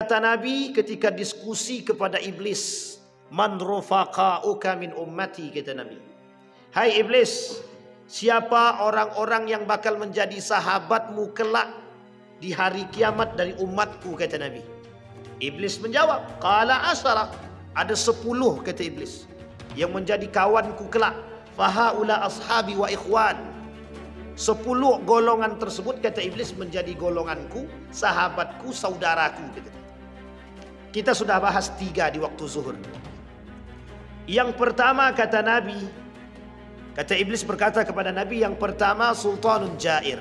kata Nabi ketika diskusi kepada iblis, man rufaqa'uka min ummati, kata Nabi. Hai iblis, siapa orang-orang yang bakal menjadi sahabatmu kelak di hari kiamat dari umatku, kata Nabi. Iblis menjawab, qala asyara, ada 10, kata iblis, yang menjadi kawanku kelak. Fahaula ashabi wa ikhwan. 10 golongan tersebut, kata iblis, menjadi golonganku, sahabatku, saudaraku, kata. Kita sudah bahas 3 di waktu zuhur. Yang pertama, kata Nabi, kata iblis berkata kepada Nabi, yang pertama sultanun jair.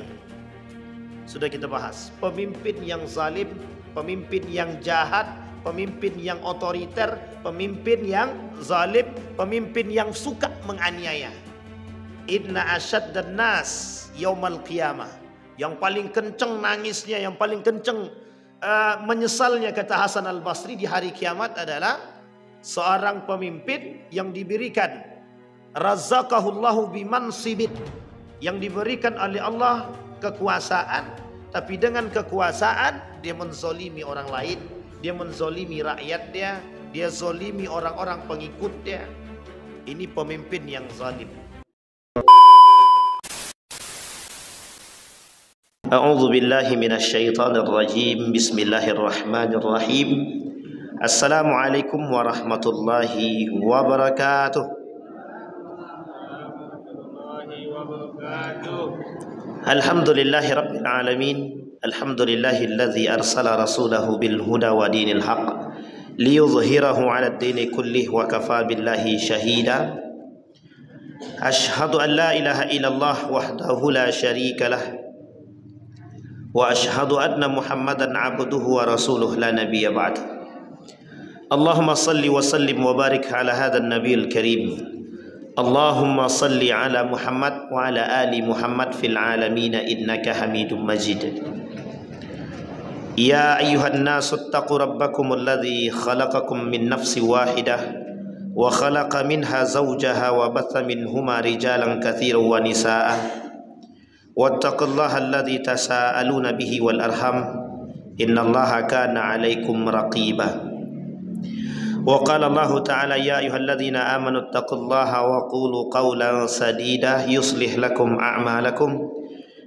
Sudah kita bahas, pemimpin yang zalim, pemimpin yang jahat, pemimpin yang otoriter, pemimpin yang zalim, pemimpin yang suka menganiaya. Inna asyaddan nas yaumal qiyamah. Yang paling kenceng nangisnya, yang paling kenceng menyesalnya, kata Hasan al-Basri, di hari kiamat adalah seorang pemimpin yang diberikan razaqahullahu bimansibin, yang diberikan oleh Allah kekuasaan, tapi dengan kekuasaan dia menzolimi orang lain, dia menzolimi rakyat dia zolimi orang-orang pengikut dia. Ini pemimpin yang zalim. A'udzu billahi minasyaitonir rajim. Bismillahirrahmanirrahim. Assalamualaikum warahmatullahi wabarakatuh. Alhamdulillahi rabbil alamin. Alhamdulillahilladzi arsala rasulahu bil huda wa dinil haqq liyudhhirahu 'ala ad-dini kullih wa kafa billahi shahida. Ashhadu an la ilaha illallah wahdahu la syarika lah wa ashhadu anna Muhammadan 'abduhu wa rasuluhu la nabiyya ba'd. Allahumma salli wa sallim wa barik ala hadzal nabiyil karim. Allahumma salli ala Muhammad wa ala ali Muhammad fil alamin innaka Hamidum Majid. Ya ayyuhan nasu ittaqu rabbakumul ladzi khalaqakum min nafsin wahidah wa khalaqa minha zawjaha wa batha minhuma rijalan katsiran wa nisaa'a wattaqullaha alladzi tasaaluna bihi wal arham innallaha kana 'alaikum raqiba. Wa qala Allah ta'ala ya ayyuhalladzina amanu ittaqullaha wa qulu qawlan sadida yuslih lakum a'malakum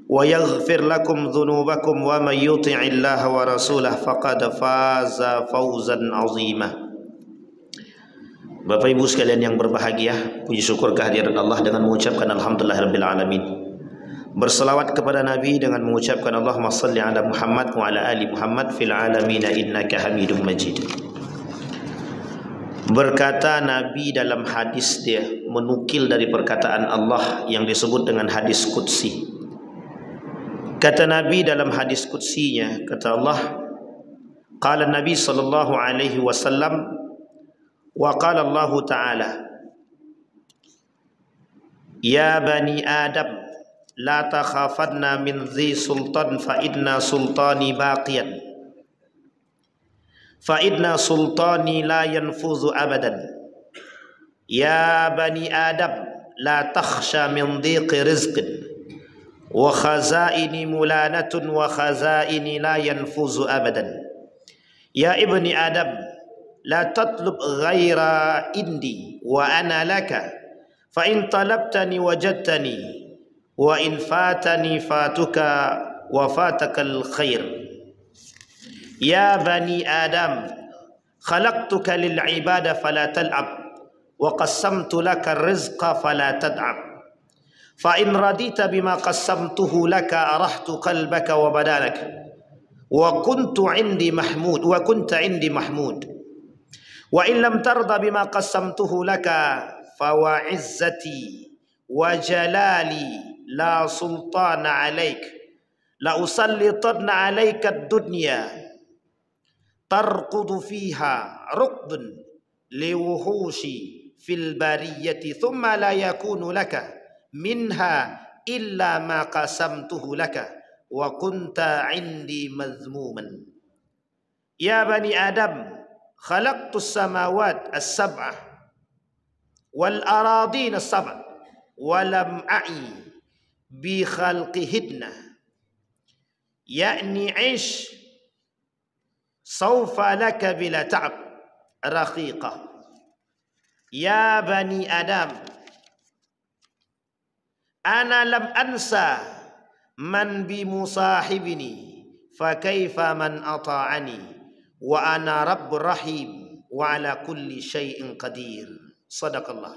wa yaghfir lakum dhunubakum wa may yuti'illaha wa rasulahu faqad faza fawzan 'azima. Bapak Ibu sekalian yang berbahagia, puji syukur kehadiran Allah dengan mengucapkan alhamdulillahirabbil alamin. Berselawat kepada Nabi dengan mengucapkan Allahumma salli ala Muhammad wa ala ali Muhammad fil alamin innaka Hamidum Majid. Berkata Nabi dalam hadis dia, menukil dari perkataan Allah yang disebut dengan hadis qudsi. Kata Nabi dalam hadis qudsinya, kata Allah, qala Nabi sallallahu alaihi wasallam wa qala Allah ta'ala, ya bani Adam la takhafanna min dhi sultan fa inna sultani baqiyan fa inna sultani la yanfuzu abadan. Ya bani Adam la takhsha min dhiqi rizqin wa khazaini mulanatun wa khazaini la yanfuzu abadan. Ya ibni Adam la tatlub ghaira indi wa ana laka fa in talabtani wajadtani wa in fatani fatuka wa fatakal khair. Ya bani Adam khalaqtuka lil ibadah fala tal'ab wa qassamtu laka rizqa fala tad'ab fa in radita bima qassamtuhu laka arahtu qalbaka wa badanaka wa kuntu indi mahmud wa kunta indi mahmud wa in lam tarda bima qassamtuhu laka fa wa izzati wa jalali la sultana alaik la usallitanna alaika ad-dunya tarqudu fiha ruqdun liwuhushi fil bariyati thumma la yakunu laka minha illa ma qasamtuhu laka wa kunta indi mazmuman. Ya bani Adam khalaqtus samawat as-sab'ah wal aradin as-sab'ah wa lam a'i bi khalqihinna, yakni ish Saufa laka bila ta'ab raqiqah. Ya bani Adam, ana lam ansa man bi musahibini, fa kaifa man ata'ani, wa ana rabbur rahim, wa ala kulli syai'in qadir. Sadaqallah.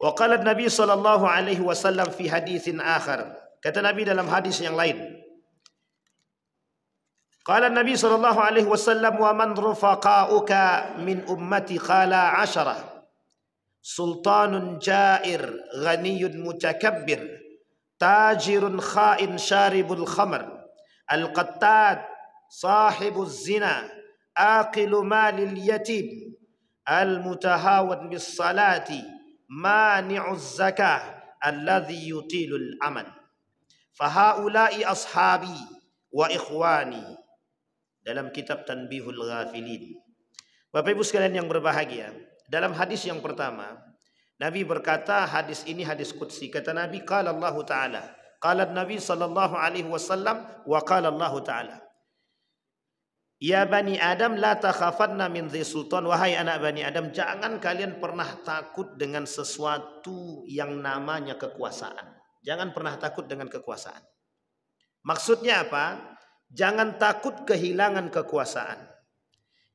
Wa qala Nabi sallallahu alaihi wasallam fi haditsin akhar. Kata Nabi dalam hadis yang lain. Qala Nabi sallallahu alaihi wasallam, wa man rufaqa'uka min ummati qala 10. Sultanun jair, ghaniyun mutakabbir, tajirun kha'in syaribul khamr, al-qattad, sahibuz zina, aqilu malil yatim, al-mutahawad bis salati, mani'uz zakah, alladhi yutilul amal. Fahaula'i ashabi wa ikhwani. Dalam kitab Tanbihul Ghafilin. Bapak Ibu sekalian yang berbahagia, dalam hadis yang pertama, Nabi berkata, hadis ini hadis qudsi. Kata Nabi, qala Allah Ta'ala. Qala Nabi sallallahu alaihi wasallam wa qala Allah Ta'ala. Ya bani Adam la takhafanna min dhi sultan. Wahai anak bani Adam, jangan kalian pernah takut dengan sesuatu yang namanya kekuasaan. Jangan pernah takut dengan kekuasaan. Maksudnya apa? Jangan takut kehilangan kekuasaan.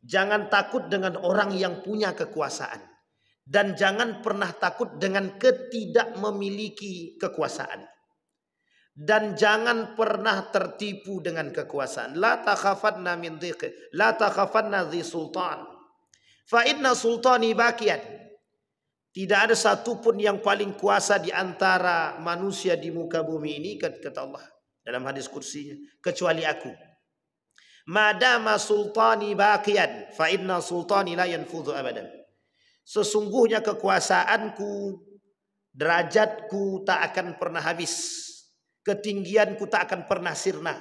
Jangan takut dengan orang yang punya kekuasaan. Dan jangan pernah takut dengan ketidak memiliki kekuasaan. Dan jangan pernah tertipu dengan kekuasaan. La takhafanna min dhiqi, la takhafanna dhi sultan. Fa inna sultani bakian. Tidak ada satupun yang paling kuasa di antara manusia di muka bumi ini, kata Allah dalam hadis kursinya, kecuali aku. Madama sultani baqiyan fa inna sultani la yanfudhu abadan. Sesungguhnya kekuasaanku, derajatku tak akan pernah habis. Ketinggianku tak akan pernah sirna.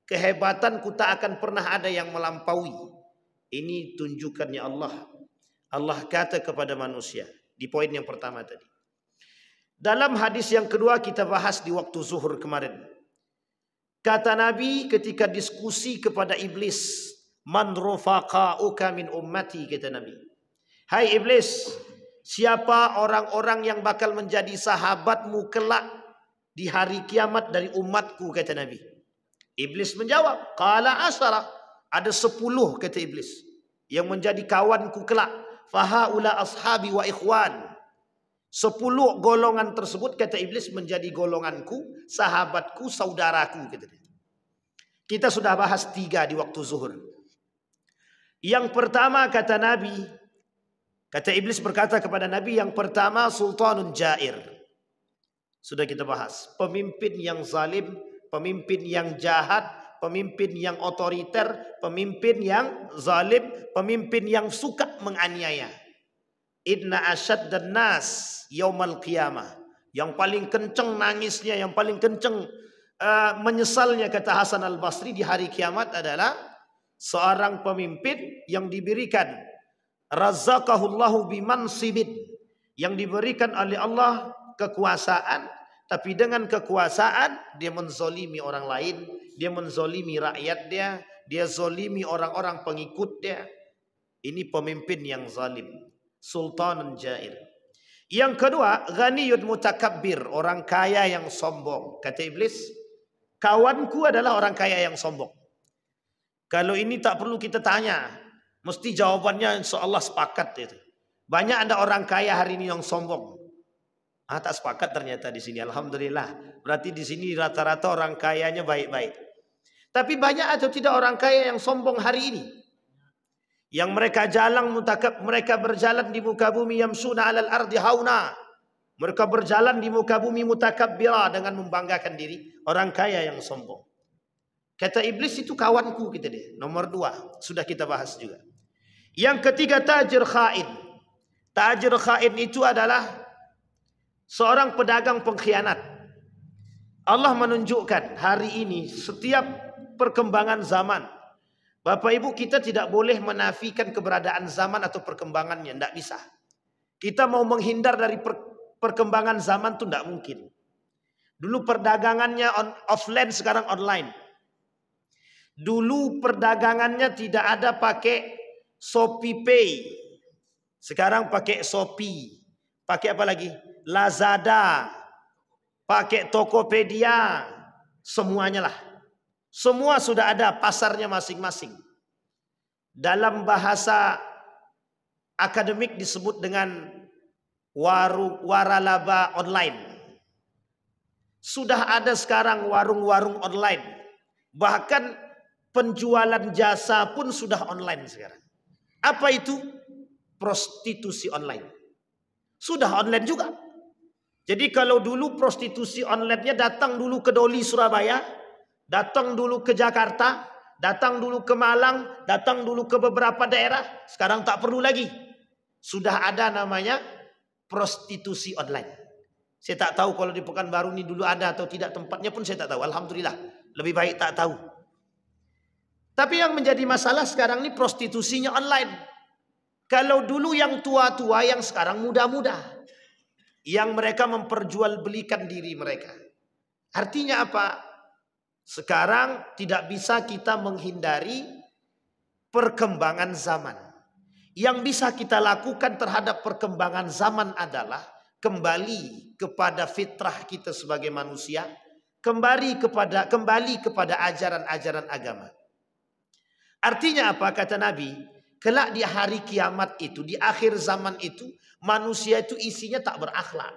Kehebatanku tak akan pernah ada yang melampaui. Ini tunjukkannya Allah. Allah kata kepada manusia di poin yang pertama tadi. Dalam hadis yang kedua kita bahas di waktu zuhur kemarin. Kata Nabi ketika diskusi kepada iblis, man rufaqa'uka min ummati, kata Nabi. Hai iblis, siapa orang-orang yang bakal menjadi sahabatmu kelak di hari kiamat dari umatku, kata Nabi. Iblis menjawab, qala 10, ada 10, kata iblis, yang menjadi kawanku kelak. Fahaula ashabi wa ikhwan. 10 golongan tersebut, kata iblis, menjadi golonganku, sahabatku, saudaraku, kata dia. Kita sudah bahas 3 di waktu zuhur. Yang pertama, kata Nabi, kata iblis berkata kepada Nabi, yang pertama sultanun jair. Sudah kita bahas. Pemimpin yang zalim, pemimpin yang jahat, pemimpin yang otoriter, pemimpin yang zalim, pemimpin yang suka menganiaya. Inna asyaddan nas yaumal qiyamah. Yang paling kenceng nangisnya, yang paling kenceng menyesalnya, kata Hasan al-Basri, di hari kiamat adalah seorang pemimpin yang diberikan razaqahullahu bimansibin, yang diberikan oleh Allah kekuasaan, tapi dengan kekuasaan dia menzolimi orang lain, dia menzolimi rakyat dia zolimi orang-orang pengikut dia. Ini pemimpin yang zalim. Sultanun jair. Yang kedua, ghaniyun mutakabbir, orang kaya yang sombong. Kata iblis, kawanku adalah orang kaya yang sombong. Kalau ini tak perlu kita tanya, mesti jawabannya insyaallah sepakat itu. Banyak ada orang kaya hari ini yang sombong. Tak sepakat ternyata di sini. Alhamdulillah. Berarti di sini rata-rata orang kayanya baik-baik. Tapi banyak atau tidak orang kaya yang sombong hari ini? Yang mereka berjalan di muka bumi yamsuna 'alal ardi hauna. Mereka berjalan di muka bumi mutakabbira, dengan membanggakan diri, orang kaya yang sombong. Kata iblis, itu kawanku, kita deh. Nomor 2 sudah kita bahas juga. Yang ketiga, tajir khain. Tajir khain itu adalah seorang pedagang pengkhianat. Allah menunjukkan hari ini setiap perkembangan zaman, Bapak Ibu, kita tidak boleh menafikan keberadaan zaman atau perkembangannya. Tidak bisa. Kita mau menghindar dari perkembangan zaman itu tidak mungkin. Dulu perdagangannya offline, sekarang online. Dulu perdagangannya tidak ada pakai Shopee Pay. Sekarang pakai Shopee. Pakai apa lagi? Lazada. Pakai Tokopedia. Semuanya lah. Semua sudah ada pasarnya masing-masing. Dalam bahasa akademik disebut dengan waralaba online. Sudah ada sekarang warung-warung online. Bahkan penjualan jasa pun sudah online sekarang. Apa itu? Prostitusi online. Sudah online juga. Jadi kalau dulu prostitusi online-nya datang dulu ke Doli Surabaya, datang dulu ke Jakarta, datang dulu ke Malang, datang dulu ke beberapa daerah, sekarang tak perlu lagi. Sudah ada namanya prostitusi online. Saya tak tahu kalau di Pekanbaru ini dulu ada atau tidak, tempatnya pun saya tak tahu. Alhamdulillah, lebih baik tak tahu. Tapi yang menjadi masalah sekarang ini prostitusinya online. Kalau dulu yang tua-tua, yang sekarang muda-muda. Yang mereka memperjualbelikan diri mereka. Artinya apa? Sekarang tidak bisa kita menghindari perkembangan zaman. Yang bisa kita lakukan terhadap perkembangan zaman adalah kembali kepada fitrah kita sebagai manusia. Kembali kepada ajaran-ajaran agama. Artinya apa kata Nabi? Kelak di hari kiamat itu, di akhir zaman itu, manusia itu isinya tak berakhlak.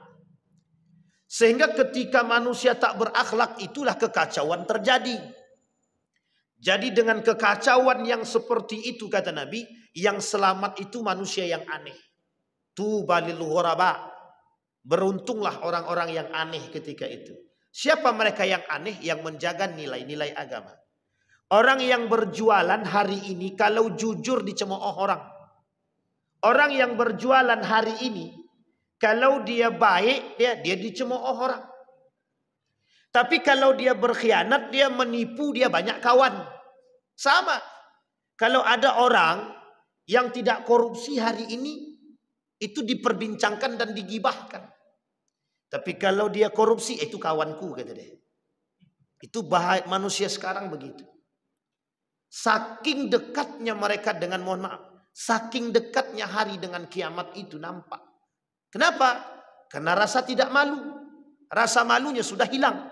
Sehingga ketika manusia tak berakhlak, itulah kekacauan terjadi. Jadi dengan kekacauan yang seperti itu kata Nabi, yang selamat itu manusia yang aneh. Tuba lil ghuraba. Beruntunglah orang-orang yang aneh ketika itu. Siapa mereka yang aneh? Yang menjaga nilai-nilai agama. Orang yang berjualan hari ini kalau jujur dicemooh orang. Orang yang berjualan hari ini kalau dia baik dia dicemooh orang. Tapi kalau dia berkhianat, dia menipu, dia banyak kawan. Sama. Kalau ada orang yang tidak korupsi hari ini, itu diperbincangkan dan digibahkan. Tapi kalau dia korupsi, itu kawanku kata dia. Itu bahaya manusia sekarang begitu. Saking dekatnya mereka dengan, mohon maaf, saking dekatnya hari dengan kiamat itu nampak. Kenapa? Karena rasa tidak malu. Rasa malunya sudah hilang.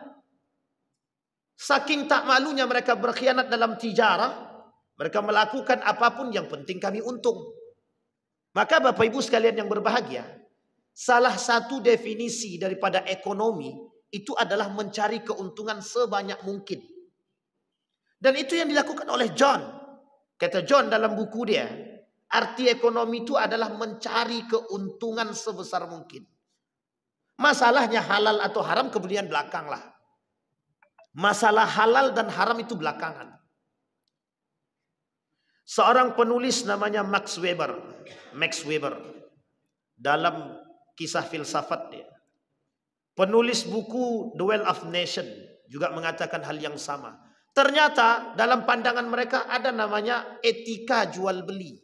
Saking tak malunya mereka berkhianat dalam tijarah, mereka melakukan apapun yang penting kami untung. Maka Bapak Ibu sekalian yang berbahagia, salah satu definisi daripada ekonomi itu adalah mencari keuntungan sebanyak mungkin. Dan itu yang dilakukan oleh John. Kata John dalam buku dia, arti ekonomi itu adalah mencari keuntungan sebesar mungkin. Masalahnya halal atau haram kemudian belakang lah. Masalah halal dan haram itu belakangan. Seorang penulis namanya Max Weber. Dalam kisah filsafat dia. Penulis buku The Wealth of Nation juga mengatakan hal yang sama. Ternyata dalam pandangan mereka ada namanya etika jual beli.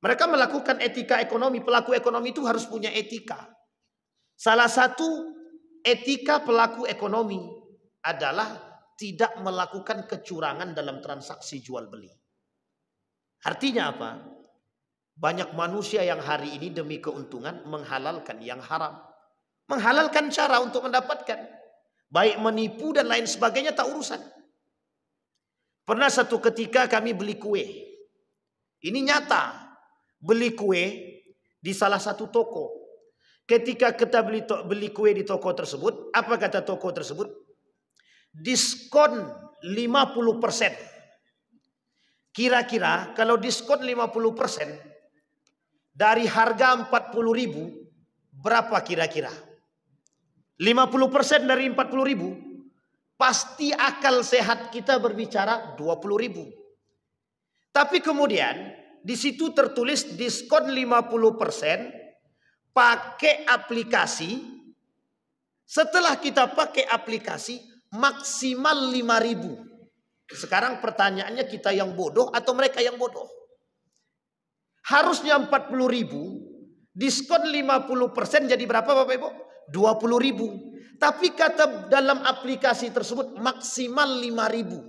Mereka melakukan etika ekonomi. Pelaku ekonomi itu harus punya etika. Salah satu etika pelaku ekonomi adalah tidak melakukan kecurangan dalam transaksi jual beli. Artinya apa? Banyak manusia yang hari ini demi keuntungan menghalalkan yang haram. Menghalalkan cara untuk mendapatkan. Baik menipu dan lain sebagainya tak urusan. Pernah satu ketika kami beli kue. Ini nyata. Beli kue di salah satu toko. Ketika kita beli kue di toko tersebut, apa kata toko tersebut? Diskon 50%. Kira-kira kalau diskon 50% dari harga 40.000, berapa kira-kira? 50% dari 40.000, pasti akal sehat kita berbicara 20.000. Tapi kemudian di situ tertulis diskon 50% pakai aplikasi. Setelah kita pakai aplikasi maksimal 5.000. Sekarang pertanyaannya, kita yang bodoh atau mereka yang bodoh? Harusnya 40.000, diskon 50% jadi berapa Bapak Ibu? 20.000. Tapi kata dalam aplikasi tersebut maksimal 5.000.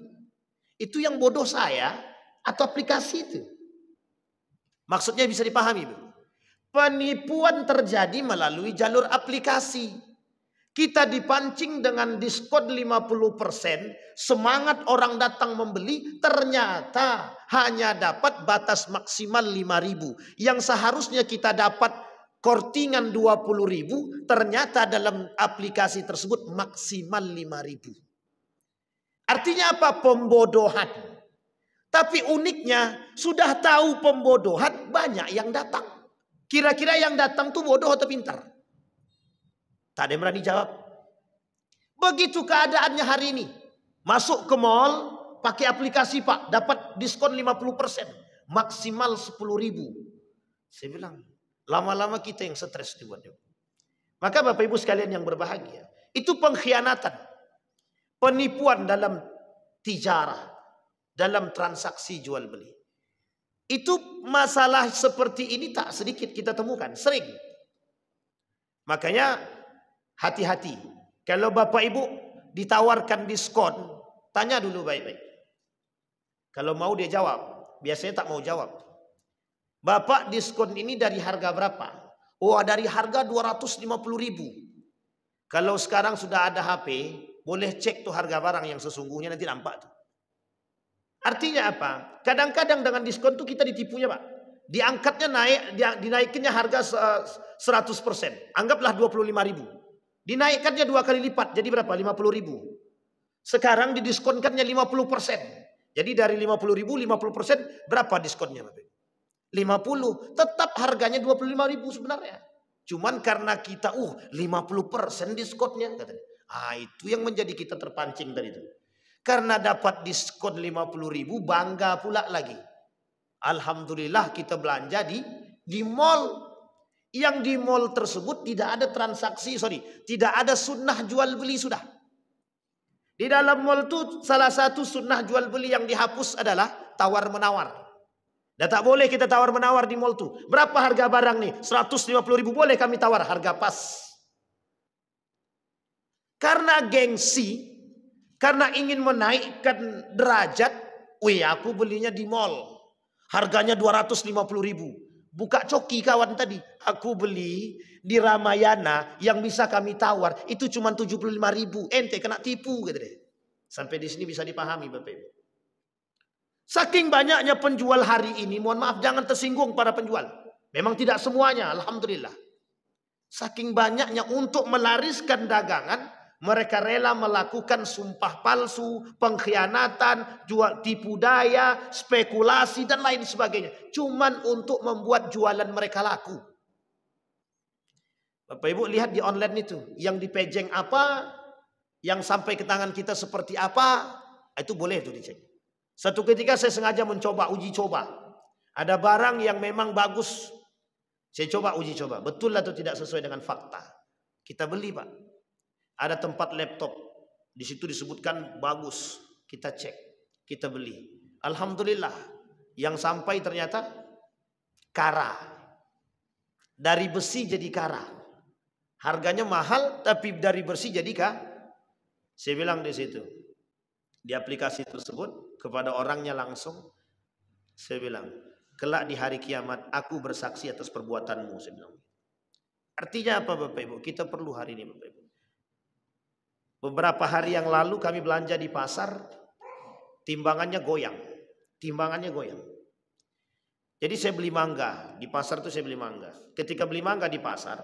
Itu yang bodoh saya atau aplikasi itu? Maksudnya bisa dipahami, Bu. Penipuan terjadi melalui jalur aplikasi. Kita dipancing dengan diskon 50%, semangat orang datang membeli, ternyata hanya dapat batas maksimal 5.000. Yang seharusnya kita dapat kortingan 20.000, ternyata dalam aplikasi tersebut maksimal 5.000. Artinya apa? Pembodohan. Tapi uniknya, sudah tahu pembodohan, banyak yang datang. Kira-kira yang datang tuh bodoh atau pintar? Tak ada yang berani jawab. Begitu keadaannya hari ini. Masuk ke mall, pakai aplikasi Pak, dapat diskon 50%. Maksimal 10.000. Saya bilang, lama-lama kita yang stres dibuatnya. Maka Bapak Ibu sekalian yang berbahagia, itu pengkhianatan. Penipuan dalam tijarah, dalam transaksi jual beli. Itu masalah seperti ini tak sedikit kita temukan, sering. Makanya hati-hati. Kalau Bapak Ibu ditawarkan diskon, tanya dulu baik-baik. Kalau mau dia jawab, biasanya tak mau jawab. Bapak diskon ini dari harga berapa? Oh, dari harga 250.000. Kalau sekarang sudah ada HP, boleh cek tuh harga barang yang sesungguhnya, nanti nampak tuh. Artinya apa? Kadang-kadang dengan diskon tuh kita ditipunya, Pak. Diangkatnya naik, dinaikinnya harga 100%. Anggaplah 25.000. Dinaikkannya 2 kali lipat, jadi berapa? 50.000. Sekarang didiskonkannya 50%. Jadi dari 50.000, 50% berapa diskonnya, Bapak? 50. Tetap harganya 25.000 sebenarnya. Cuman karena kita 50% diskonnya, katanya. Itu yang menjadi kita terpancing dari itu. Karena dapat diskon 50.000, bangga pula lagi. Alhamdulillah kita belanja di mall. Yang di mall tersebut tidak ada transaksi, tidak ada sunnah jual beli sudah. Di dalam mall itu salah satu sunnah jual beli yang dihapus adalah tawar menawar. Dan tak boleh kita tawar menawar di mall itu. Berapa harga barang nih? 150.000, boleh kami tawar, harga pas. Karena gengsi, karena ingin menaikkan derajat, aku belinya di mall. Harganya 250.000. Buka coki kawan tadi. Aku beli di Ramayana yang bisa kami tawar itu cuma 75.000. Ente kena tipu gitu deh. Sampai di sini bisa dipahami Bapak Ibu. Saking banyaknya penjual hari ini, mohon maaf jangan tersinggung para penjual. Memang tidak semuanya, alhamdulillah. Saking banyaknya untuk melariskan dagangan, mereka rela melakukan sumpah palsu, pengkhianatan, jual tipu daya, spekulasi dan lain sebagainya. Cuman untuk membuat jualan mereka laku. Bapak Ibu lihat di online itu, yang dipejeng apa, yang sampai ke tangan kita seperti apa, itu boleh tuh dicek. Satu ketika saya sengaja mencoba, uji coba. Ada barang yang memang bagus. Saya coba uji coba, betul atau tidak sesuai dengan fakta. Kita beli Pak. Ada tempat laptop, di situ disebutkan bagus, kita cek, kita beli. Alhamdulillah, yang sampai ternyata kara, dari besi jadi kara. Harganya mahal, tapi dari besi jadi Saya bilang di situ, di aplikasi tersebut kepada orangnya langsung, saya bilang, kelak di hari kiamat aku bersaksi atas perbuatanmu. Saya bilang. Artinya apa Bapak Ibu? Kita perlu hari ini Bapak Ibu. Beberapa hari yang lalu kami belanja di pasar, timbangannya goyang. Timbangannya goyang. Jadi saya beli mangga, di pasar itu saya beli mangga. Ketika beli mangga di pasar,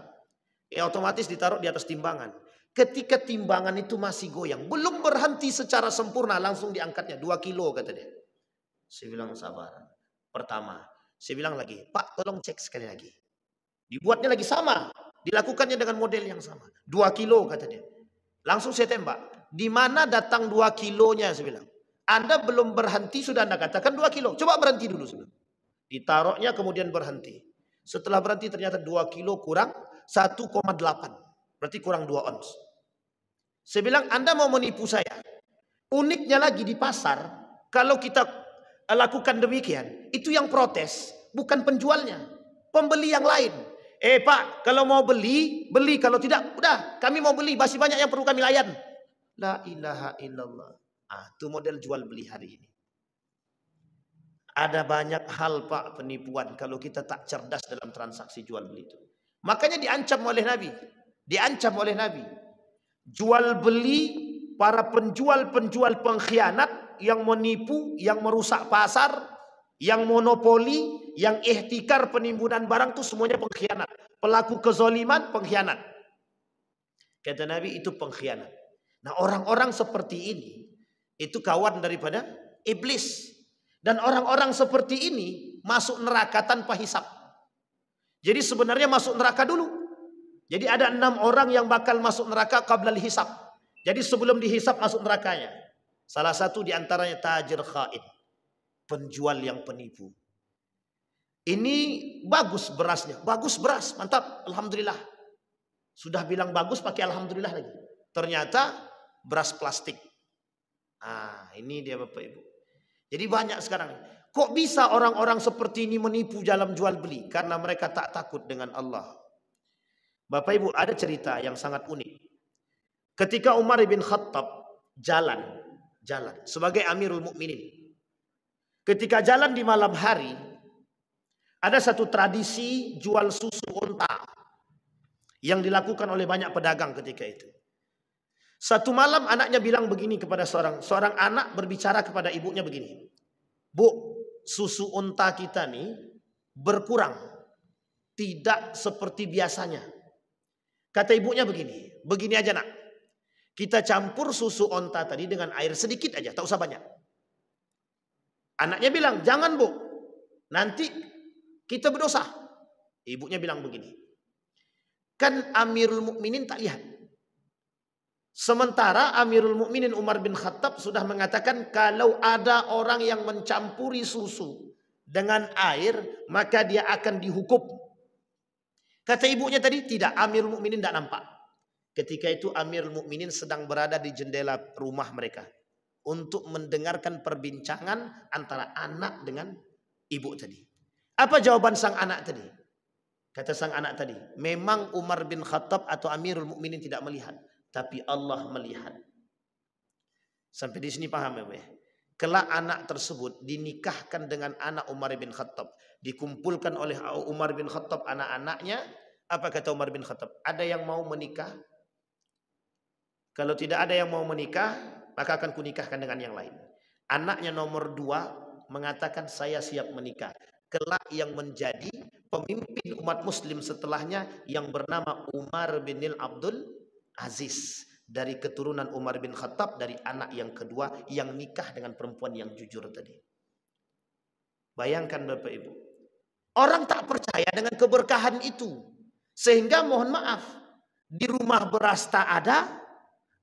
otomatis ditaruh di atas timbangan. Ketika timbangan itu masih goyang, belum berhenti secara sempurna, langsung diangkatnya 2 kilo kata dia. Saya bilang sabar. Pertama, saya bilang lagi, Pak tolong cek sekali lagi. Dibuatnya lagi sama, dilakukannya dengan model yang sama. 2 kilo kata dia. Langsung saya tembak. Di mana datang 2 kilonya? Saya bilang. Anda belum berhenti sudah Anda katakan 2 kilo. Coba berhenti dulu. Saya bilang. Ditaruhnya kemudian berhenti. Setelah berhenti ternyata 2 kilo kurang 1,8. Berarti kurang 2 ons. Saya bilang Anda mau menipu saya. Uniknya lagi di pasar. Kalau kita lakukan demikian. Itu yang protes. Bukan penjualnya. Pembeli yang lain. Pak, kalau mau beli, beli. Kalau tidak, udah. Kami mau beli, masih banyak yang perlu kami layan. La ilaha illallah. Itu model jual beli hari ini. Ada banyak hal Pak penipuan kalau kita tak cerdas dalam transaksi jual beli itu. Makanya diancam oleh Nabi. Diancam oleh Nabi. Jual beli para penjual-penjual pengkhianat yang menipu, yang merusak pasar, yang monopoli, yang ihtikar penimbunan barang itu semuanya pengkhianat. Pelaku kezaliman pengkhianat. Kata Nabi itu pengkhianat. Nah, orang-orang seperti ini itu kawan daripada iblis. Dan orang-orang seperti ini masuk neraka tanpa hisab. Jadi sebenarnya masuk neraka dulu. Jadi ada 6 orang yang bakal masuk neraka qablal hisab. Jadi sebelum dihisab masuk nerakanya. Salah satu diantaranya tajir khain. Penjual yang penipu. Ini bagus berasnya. Bagus beras, mantap. Alhamdulillah. Sudah bilang bagus pakai alhamdulillah lagi. Ternyata beras plastik. Ah, ini dia Bapak Ibu. Jadi banyak sekarang. Kok bisa orang-orang seperti ini menipu dalam jual beli? Karena mereka tak takut dengan Allah. Bapak Ibu, ada cerita yang sangat unik. Ketika Umar bin Khattab jalan sebagai Amirul Mukminin. Ketika jalan di malam hari, ada satu tradisi jual susu unta yang dilakukan oleh banyak pedagang ketika itu. Satu malam anaknya bilang begini kepada seorang anak berbicara kepada ibunya begini. Bu, susu unta kita nih berkurang. Tidak seperti biasanya. Kata ibunya begini. Begini aja nak. Kita campur susu unta tadi dengan air sedikit aja. Tak usah banyak. Anaknya bilang, jangan bu. Nanti kita berdosa. Ibunya bilang begini. Kan Amirul Mukminin tak lihat. Sementara Amirul Mukminin Umar bin Khattab sudah mengatakan kalau ada orang yang mencampuri susu dengan air maka dia akan dihukum. Kata ibunya tadi tidak, Amirul Mukminin tidak nampak. Ketika itu Amirul Mukminin sedang berada di jendela rumah mereka untuk mendengarkan perbincangan antara anak dengan ibu tadi. Apa jawaban sang anak tadi? Kata sang anak tadi, memang Umar bin Khattab atau Amirul Mukminin tidak melihat. Tapi Allah melihat. Sampai di sini paham ya? Kelak anak tersebut dinikahkan dengan anak Umar bin Khattab. Dikumpulkan oleh Umar bin Khattab anak-anaknya. Apa kata Umar bin Khattab? Ada yang mau menikah? Kalau tidak ada yang mau menikah, maka akan kunikahkan dengan yang lain. Anaknya nomor 2 mengatakan saya siap menikah. Kelak yang menjadi pemimpin umat muslim setelahnya yang bernama Umar bin Abdul Aziz, dari keturunan Umar bin Khattab, dari anak yang kedua yang nikah dengan perempuan yang jujur tadi. Bayangkan Bapak Ibu, orang tak percaya dengan keberkahan itu, sehingga mohon maaf di rumah beras tak ada,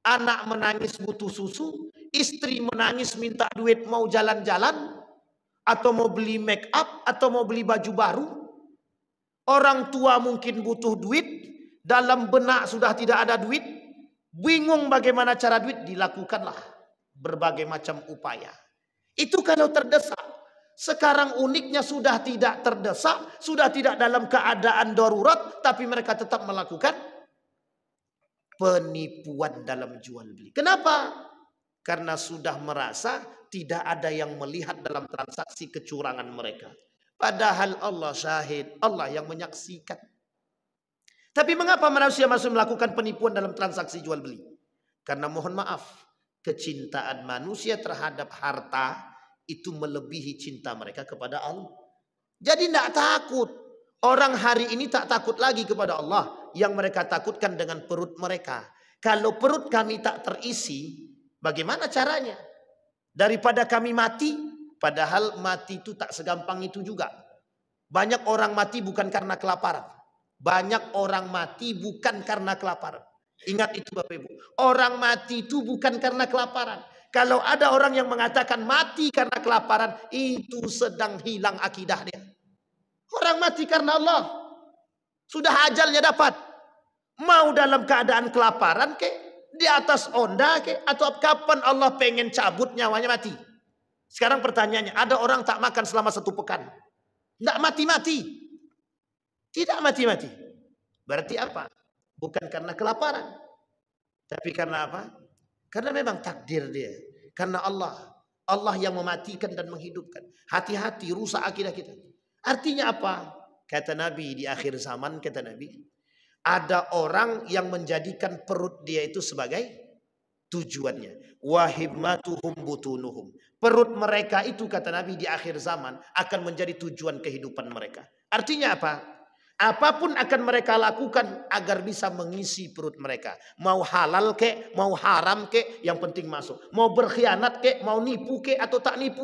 anak menangis butuh susu, istri menangis minta duit mau jalan-jalan, atau mau beli make up, atau mau beli baju baru. Orang tua mungkin butuh duit, dalam benak sudah tidak ada duit, bingung bagaimana cara duit, dilakukanlah berbagai macam upaya. Itu kalau terdesak. Sekarang uniknya sudah tidak terdesak, sudah tidak dalam keadaan darurat, tapi mereka tetap melakukan penipuan dalam jual beli. Kenapa? Karena sudah merasa tidak ada yang melihat dalam transaksi kecurangan mereka. Padahal Allah syahid, Allah yang menyaksikan. Tapi mengapa manusia masih melakukan penipuan dalam transaksi jual beli? Karena mohon maaf, kecintaan manusia terhadap harta itu melebihi cinta mereka kepada Allah. Jadi tidak takut. Orang hari ini tak takut lagi kepada Allah. Yang mereka takutkan dengan perut mereka. Kalau perut kami tak terisi, bagaimana caranya? Daripada kami mati, padahal mati itu tak segampang itu juga. Banyak orang mati bukan karena kelaparan. Banyak orang mati bukan karena kelaparan. Ingat itu Bapak Ibu. Orang mati itu bukan karena kelaparan. Kalau ada orang yang mengatakan mati karena kelaparan, itu sedang hilang akidah dia. Orang mati karena Allah. Sudah ajalnya dapat. Mau dalam keadaan kelaparan ke, di atas onda ke, atau kapan Allah pengen cabut nyawanya mati. Sekarang pertanyaannya, ada orang tak makan selama 1 pekan. Tidak mati-mati. Tidak mati-mati. Berarti apa? Bukan karena kelaparan. Tapi karena apa? Karena memang takdir dia. Karena Allah Allah yang mematikan dan menghidupkan. Hati-hati, rusak akidah kita. Artinya apa? Kata Nabi di akhir zaman, kata Nabi, ada orang yang menjadikan perut dia itu sebagai tujuannya. Wahimmatuhum butunuhum. Perut mereka itu, kata Nabi, di akhir zaman akan menjadi tujuan kehidupan mereka. Artinya apa? Apapun akan mereka lakukan agar bisa mengisi perut mereka. Mau halal kek, mau haram kek, yang penting masuk. Mau berkhianat kek, mau nipu kek atau tak nipu,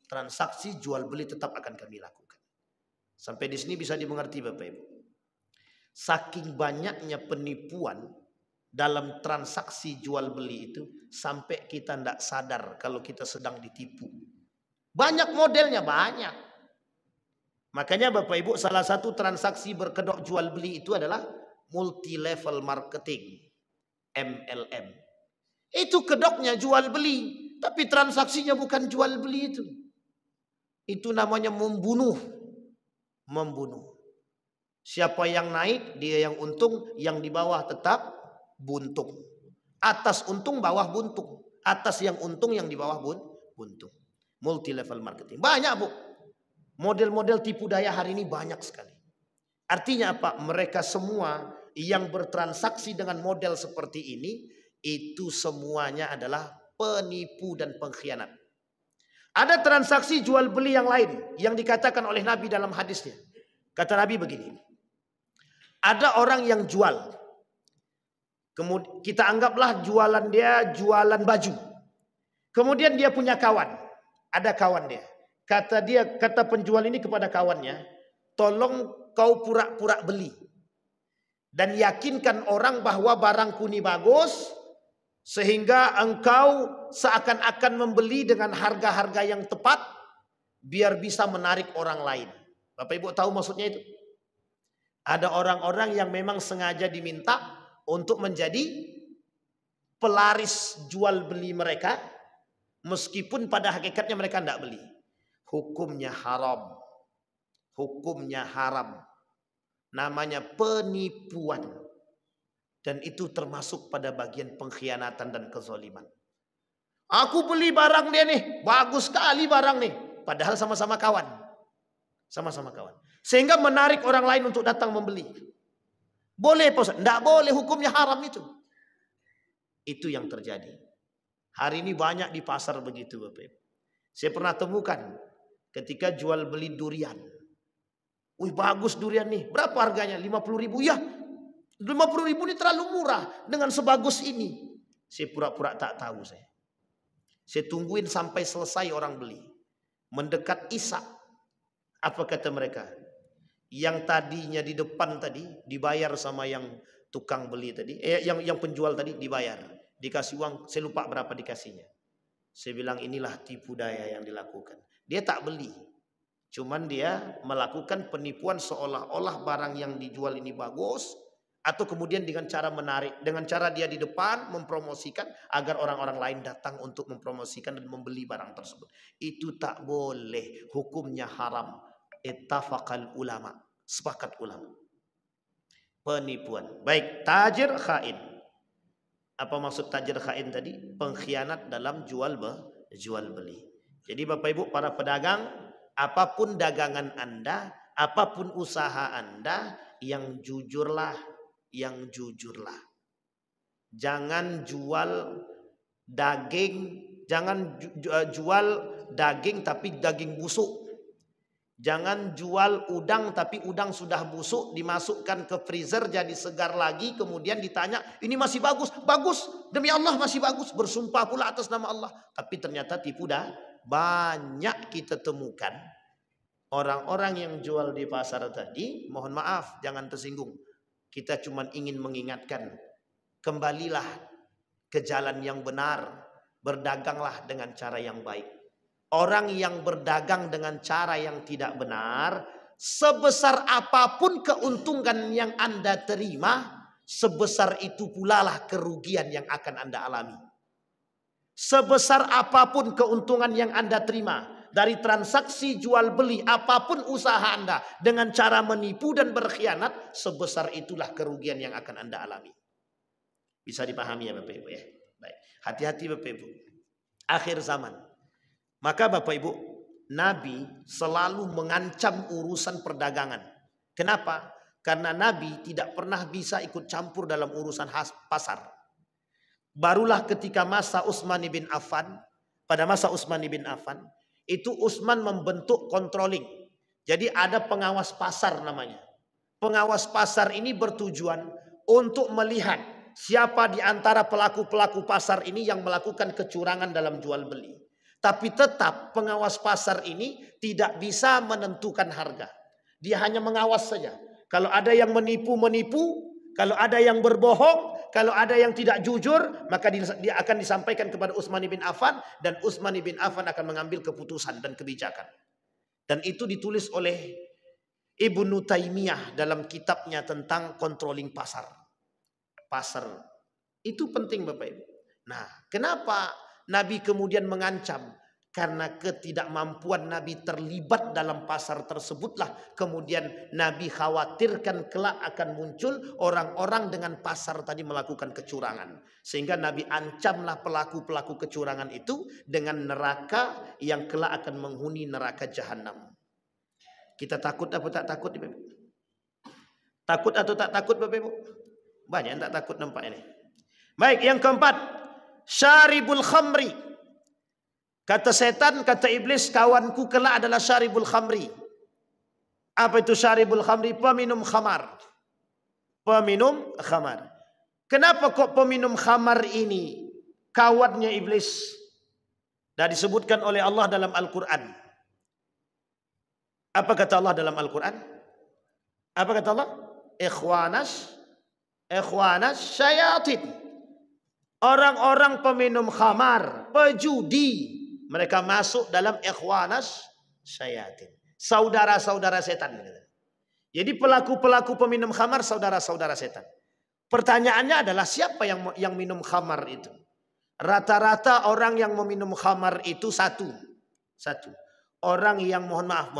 transaksi jual beli tetap akan kami lakukan. Sampai di sini bisa dimengerti Bapak Ibu. Saking banyaknya penipuan dalam transaksi jual beli itu, sampai kita tidak sadar kalau kita sedang ditipu. Banyak modelnya, banyak. Makanya Bapak Ibu, salah satu transaksi berkedok jual beli itu adalah multi level marketing, MLM. Itu kedoknya jual beli, tapi transaksinya bukan jual beli itu. Itu namanya membunuh. Membunuh. Siapa yang naik, dia yang untung, yang di bawah tetap buntung. Atas untung, bawah buntung. Atas yang untung, yang di bawah buntung. Multi level marketing. Banyak Bu. Model-model tipu daya hari ini banyak sekali. Artinya apa? Mereka semua yang bertransaksi dengan model seperti ini, itu semuanya adalah penipu dan pengkhianat. Ada transaksi jual beli yang lain yang dikatakan oleh Nabi dalam hadisnya. Kata Nabi begini. Ada orang yang jual. Kemudian kita anggaplah jualan dia jualan baju. Kemudian dia punya kawan. Ada kawan dia. Kata penjual ini kepada kawannya, tolong kau pura-pura beli. Dan yakinkan orang bahwa barangku ini bagus, sehingga engkau seakan-akan membeli dengan harga-harga yang tepat, biar bisa menarik orang lain. Bapak Ibu tahu maksudnya itu? Ada orang-orang yang memang sengaja diminta untuk menjadi pelaris jual beli mereka, meskipun pada hakikatnya mereka tidak beli. Hukumnya haram. Hukumnya haram. Namanya penipuan. Dan itu termasuk pada bagian pengkhianatan dan kezaliman. Aku beli barang dia nih. Bagus sekali barang nih. Padahal sama-sama kawan. Sama-sama kawan. Sehingga menarik orang lain untuk datang membeli. Boleh Pak Ustaz? Tidak boleh, hukumnya haram itu. Itu yang terjadi. Hari ini banyak di pasar begitu Bapak. Saya pernah temukan ketika jual beli durian. Wih bagus durian nih. Berapa harganya? 50.000 ya. 50.000 ini terlalu murah. Dengan sebagus ini. Saya pura-pura tak tahu saya. Saya tungguin sampai selesai orang beli. Mendekat Isya. Apa kata mereka? Yang tadinya di depan tadi dibayar sama yang tukang beli tadi. Yang penjual tadi dibayar. Dikasih uang. Saya lupa berapa dikasihnya. Saya bilang inilah tipu daya yang dilakukan. Dia tak beli. Cuman dia melakukan penipuan seolah-olah barang yang dijual ini bagus. Atau kemudian dengan cara menarik. Dengan cara dia di depan mempromosikan. Agar orang-orang lain datang untuk mempromosikan dan membeli barang tersebut. Itu tak boleh. Hukumnya haram. Ittafaqal ulama. Sepakat ulama. Penipuan. Baik. Tajir khain. Apa maksud tajir khain tadi? Pengkhianat dalam jual beli. Jadi Bapak Ibu para pedagang, apapun dagangan Anda, apapun usaha Anda, yang jujurlah, yang jujurlah. Jangan jual daging, jangan jual daging tapi daging busuk. Jangan jual udang tapi udang sudah busuk, dimasukkan ke freezer jadi segar lagi, kemudian ditanya, ini masih bagus? Bagus, demi Allah masih bagus, bersumpah pula atas nama Allah. Tapi ternyata tipu dah. Banyak kita temukan orang-orang yang jual di pasar tadi, mohon maaf jangan tersinggung. Kita cuma ingin mengingatkan, kembalilah ke jalan yang benar, berdaganglah dengan cara yang baik. Orang yang berdagang dengan cara yang tidak benar, sebesar apapun keuntungan yang Anda terima, sebesar itu pula lah kerugian yang akan Anda alami. Sebesar apapun keuntungan yang Anda terima dari transaksi jual beli, apapun usaha Anda dengan cara menipu dan berkhianat, sebesar itulah kerugian yang akan Anda alami. Bisa dipahami ya Bapak Ibu ya. Baik, hati-hati Bapak Ibu. Akhir zaman. Maka Bapak Ibu, Nabi selalu mengancam urusan perdagangan. Kenapa? Karena Nabi tidak pernah bisa ikut campur dalam urusan pasar. Barulah ketika masa Utsman bin Affan, pada masa Utsman bin Affan, itu Utsman membentuk controlling. Jadi ada pengawas pasar namanya. Pengawas pasar ini bertujuan untuk melihat siapa di antara pelaku-pelaku pasar ini yang melakukan kecurangan dalam jual beli. Tapi tetap pengawas pasar ini tidak bisa menentukan harga. Dia hanya mengawas saja. Kalau ada yang menipu, kalau ada yang berbohong, kalau ada yang tidak jujur, maka dia akan disampaikan kepada Utsman bin Affan, dan Utsman bin Affan akan mengambil keputusan dan kebijakan. Dan itu ditulis oleh Ibnu Taimiyah dalam kitabnya tentang controlling pasar. Pasar itu penting Bapak Ibu. Nah, kenapa Nabi kemudian mengancam? Karena ketidakmampuan Nabi terlibat dalam pasar tersebutlah kemudian Nabi khawatirkan kelak akan muncul orang-orang dengan pasar tadi melakukan kecurangan. Sehingga Nabi ancamlah pelaku-pelaku kecurangan itu dengan neraka yang kelak akan menghuni neraka jahanam. Kita takut apa tak takut? Takut atau tak takut Bapak Ibu? Banyak yang tak takut nampak ini. Baik, yang keempat, syaribul khamri. Kata setan, kata iblis, kawanku kelak adalah syaribul khamri. Apa itu syaribul khamri? Peminum khamar. Peminum khamar. Kenapa kok peminum khamar ini kawannya iblis? Dan disebutkan oleh Allah dalam Al-Quran. Apa kata Allah dalam Al-Quran? Apa kata Allah? Ikhwanas syayatin. Orang-orang peminum khamar, pejudi, mereka masuk dalam ikhwanas syayatin. Saudara-saudara setan. Jadi pelaku-pelaku peminum khamar saudara-saudara setan. Pertanyaannya adalah siapa yang minum khamar itu? Rata-rata orang yang meminum khamar itu satu. Orang yang mohon maaf.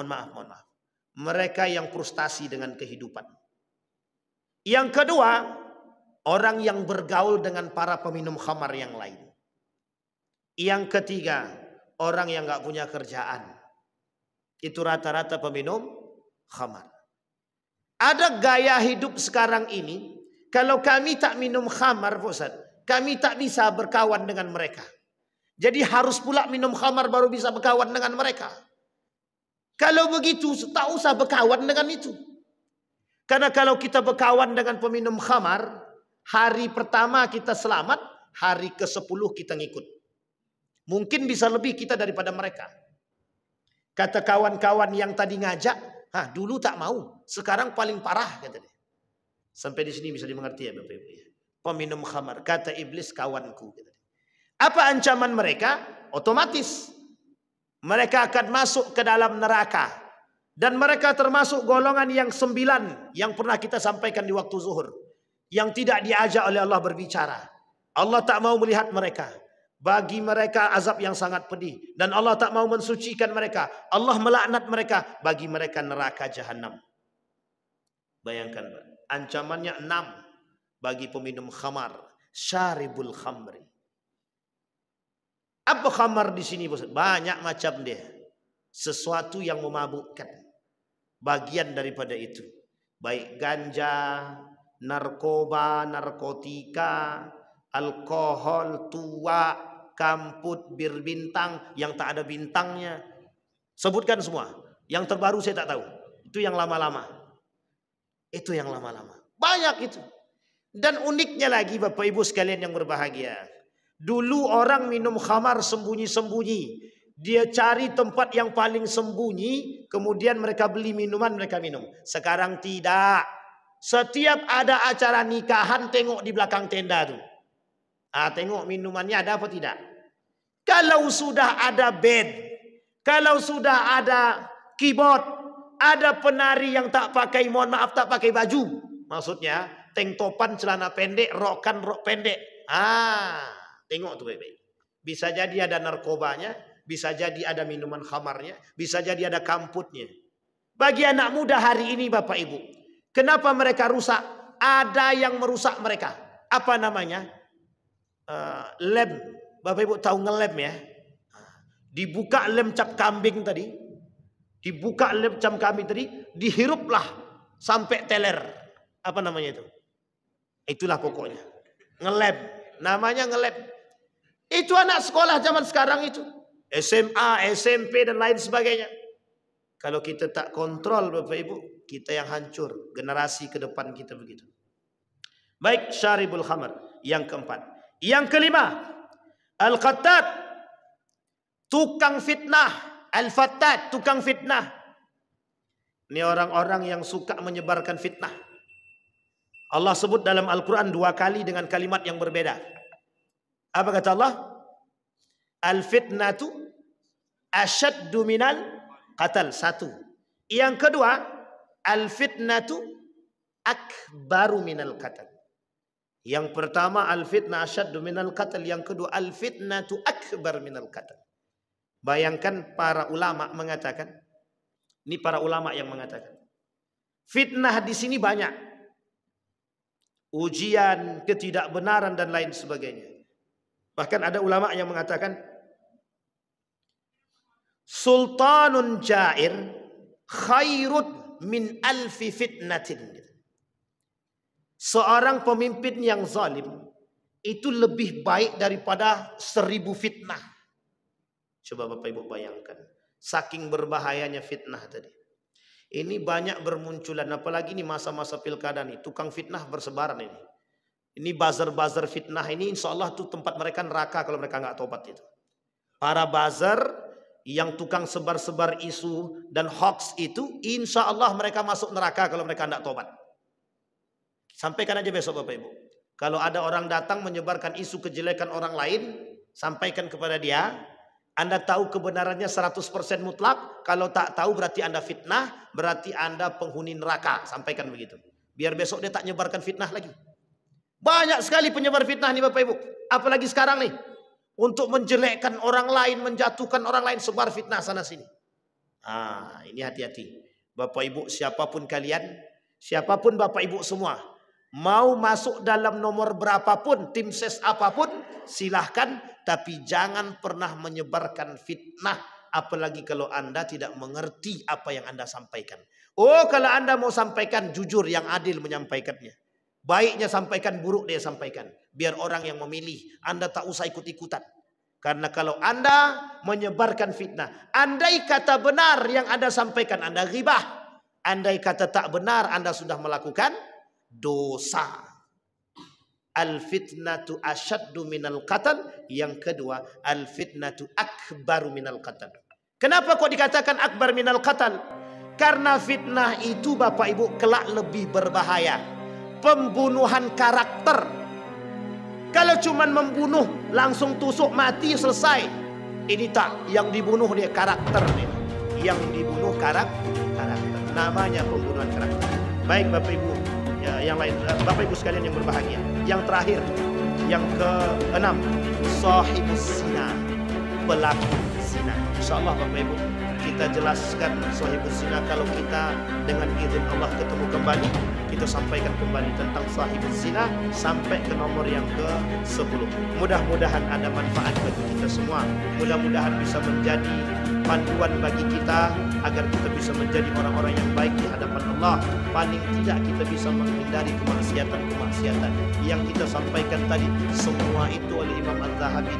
Mereka yang frustasi dengan kehidupan. Yang kedua, orang yang bergaul dengan para peminum khamar yang lain. Yang ketiga, orang yang nggak punya kerjaan. Itu rata-rata peminum khamar. Ada gaya hidup sekarang ini, kalau kami tak minum khamar, Ustaz, kami tak bisa berkawan dengan mereka. Jadi harus pula minum khamar baru bisa berkawan dengan mereka. Kalau begitu, tak usah berkawan dengan itu. Karena kalau kita berkawan dengan peminum khamar, hari pertama kita selamat, hari ke-10 kita ngikut. Mungkin bisa lebih kita daripada mereka. Kata kawan-kawan yang tadi ngajak, dulu tak mau, sekarang paling parah kata dia. Sampai di sini bisa dimengerti ya Bapak Ibu. Peminum khamar, kata iblis kawanku. Kata dia. Apa ancaman mereka? Otomatis mereka akan masuk ke dalam neraka. Dan mereka termasuk golongan yang 9 yang pernah kita sampaikan di waktu zuhur. Yang tidak diajak oleh Allah berbicara. Allah tak mau melihat mereka. Bagi mereka azab yang sangat pedih. Dan Allah tak mau mensucikan mereka. Allah melaknat mereka. Bagi mereka neraka jahanam. Bayangkan, ancamannya 6 bagi peminum khamar. Syaribul khamri. Apa khamar di sini? Banyak macam dia. Sesuatu yang memabukkan. Bagian daripada itu. Baik ganja, narkoba, narkotika, alkohol, tua, kamput, bir bintang, yang tak ada bintangnya. Sebutkan semua. Yang terbaru saya tak tahu. Itu yang lama-lama. Itu yang lama-lama. Banyak itu. Dan uniknya lagi Bapak Ibu sekalian yang berbahagia. Dulu orang minum khamar sembunyi-sembunyi. Dia cari tempat yang paling sembunyi. Kemudian mereka beli minuman, mereka minum. Sekarang tidak. Setiap ada acara nikahan, tengok di belakang tenda tuh. Tengok minumannya ada apa tidak. Kalau sudah ada band, kalau sudah ada keyboard, ada penari yang tak pakai, mohon maaf, tak pakai baju. Maksudnya, tank topan, celana pendek, rok pendek. Tengok tuh baik-baik. Bisa jadi ada narkobanya, bisa jadi ada minuman khamarnya, bisa jadi ada kamputnya. Bagi anak muda hari ini Bapak Ibu, kenapa mereka rusak? Ada yang merusak mereka. Apa namanya? Lem. Bapak Ibu tahu ngelem ya? dibuka lem cap kambing tadi, dihiruplah sampai teler. Apa namanya itu? Itulah pokoknya. Ngelab, namanya ngelab. Itu anak sekolah zaman sekarang itu. SMA, SMP dan lain sebagainya. Kalau kita tak kontrol Bapak Ibu, kita yang hancur. Generasi ke depan kita begitu. Baik, syaribul khamar. Yang keempat. Yang kelima, al-qattat, tukang fitnah. Al-fattat, tukang fitnah. Ini orang-orang yang suka menyebarkan fitnah. Allah sebut dalam Al-Quran 2 kali dengan kalimat yang berbeda. Apa kata Allah? Al-fitnatu asyaddu minal qatal. 1. Yang kedua, al-fitnatu akbaru minal qatal. Yang pertama, al-fitnah asyaddu minal qatal. Yang kedua, al-fitnatu akbar minal qatal. Bayangkan para ulama mengatakan, ini para ulama yang mengatakan, fitnah di sini banyak. Ujian, ketidakbenaran dan lain sebagainya. Bahkan ada ulama yang mengatakan sultanun jair khairun min alfi fitnatin. Seorang pemimpin yang zalim itu lebih baik daripada 1000 fitnah. Coba Bapak Ibu bayangkan, saking berbahayanya fitnah tadi. Ini banyak bermunculan, apalagi ini masa-masa pilkada nih, tukang fitnah bersebaran ini. Ini buzzer-buzzer fitnah ini, insya Allah tuh tempat mereka neraka kalau mereka nggak tobat itu. Para buzzer yang tukang sebar-sebar isu dan hoax itu, insya Allah mereka masuk neraka kalau mereka nggak tobat. Sampaikan aja besok Bapak Ibu. Kalau ada orang datang menyebarkan isu kejelekan orang lain, sampaikan kepada dia. Anda tahu kebenarannya 100% mutlak. Kalau tak tahu berarti Anda fitnah. Berarti Anda penghuni neraka. Sampaikan begitu. Biar besok dia tak nyebarkan fitnah lagi. Banyak sekali penyebar fitnah nih Bapak Ibu. Apalagi sekarang nih. Untuk menjelekkan orang lain. Menjatuhkan orang lain. Sebar fitnah sana sini. Ini hati-hati. Bapak Ibu siapapun kalian. Siapapun Bapak Ibu semua. Mau masuk dalam nomor berapapun. Tim ses apapun. Silahkan. Tapi jangan pernah menyebarkan fitnah. Apalagi kalau Anda tidak mengerti apa yang Anda sampaikan. Oh, kalau Anda mau sampaikan, jujur yang adil menyampaikannya. Baiknya sampaikan, buruk dia sampaikan. Biar orang yang memilih. Anda tak usah ikut-ikutan. Karena kalau Anda menyebarkan fitnah. Andai kata benar yang Anda sampaikan, Anda ghibah. Andai kata tak benar, Anda sudah melakukan dosa. Al-fitnatu asyaddu minal qatal. Yang kedua, al-fitnatu akbaru minal qatal. Kenapa kok dikatakan akbar minal qatal? Karena fitnah itu Bapak Ibu kelak lebih berbahaya. Pembunuhan karakter. Kalau cuman membunuh langsung tusuk mati selesai. Ini tak, yang dibunuh dia karakter dia. Yang dibunuh karakter. Namanya pembunuhan karakter. Baik Bapak Ibu, yang lain, Bapak Ibu sekalian yang berbahagia. Yang terakhir, yang ke-6, sahibus zina, pelaku zina. Insyaallah Bapak Ibu kita jelaskan sahibus zina kalau kita dengan izin Allah ketemu kembali, kita sampaikan kembali tentang sahibus zina sampai ke nomor yang ke-10. Mudah-mudahan ada manfaat bagi kita semua. Mudah-mudahan bisa menjadi panduan bagi kita agar kita bisa menjadi orang-orang yang baik di hadapan Allah. Paling tidak kita bisa menghindari kemaksiatan-kemaksiatan yang kita sampaikan tadi. Semua itu oleh Imam Az-Zahabi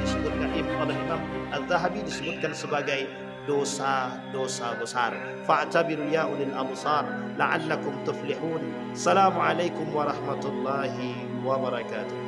disebutkan, sebagai dosa-dosa besar. Fa'tabiru ya ulil absar la'allakum tuflihun. Assalamualaikum warahmatullahi wabarakatuh.